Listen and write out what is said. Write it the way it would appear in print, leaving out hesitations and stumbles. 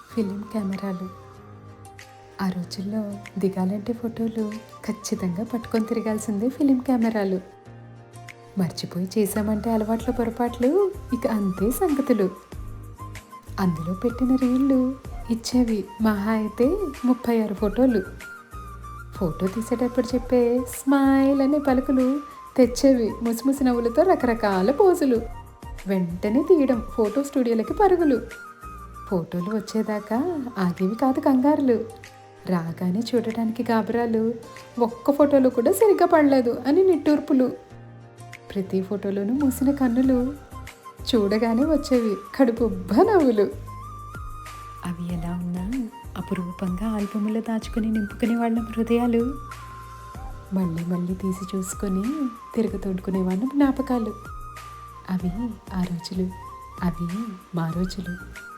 Film కెమెరాలు. ఆ రోజుల్లో దిగాలంటే ఫోటోలు ఖచ్చితంగా పట్టుకొని తిరగాల్సిందే ఫిలిం కెమెరాలు. మర్చిపోయి చేశామంటే అలవాట్ల పొరపాట్లు ఇక అంతే సంగతులు. అందులో పెట్టిన రీళ్ళు ఇచ్చేవి మహా అయితే 36 ఫోటోలు. ఫోటో తీసేటప్పుడు చెప్పే స్మైల్ అనే పలుకులు తెచ్చేవి ముసిముసి నవ్వులతో రకరకాల పోజులు. వెంటనే తీయడం, ఫోటో స్టూడియోలకి పరుగులు. ఫోటోలు వచ్చేదాకా ఆగేవి కాదు కంగారులు. రాగానే చూడటానికి గాబరాలు, ఒక్క ఫోటోలో కూడా సరిగ్గా పడలేదు అని నిట్టూర్పులు. ప్రతి ఫోటోలోనూ మూసిన కన్నులు, చూడగానే వచ్చేవి కడుపుబ్బా నవ్వులు. అవి ఎలా ఉన్నా అపురూపంగా ఆల్బములో దాచుకుని నింపుకునే వాళ్ళ హృదయాలు. మళ్ళీ మళ్ళీ తీసి చూసుకొని తిరగతోడుకునే వాళ్ళ జ్ఞాపకాలు. అవి ఆ రోజులు, అవి మా రోజులు.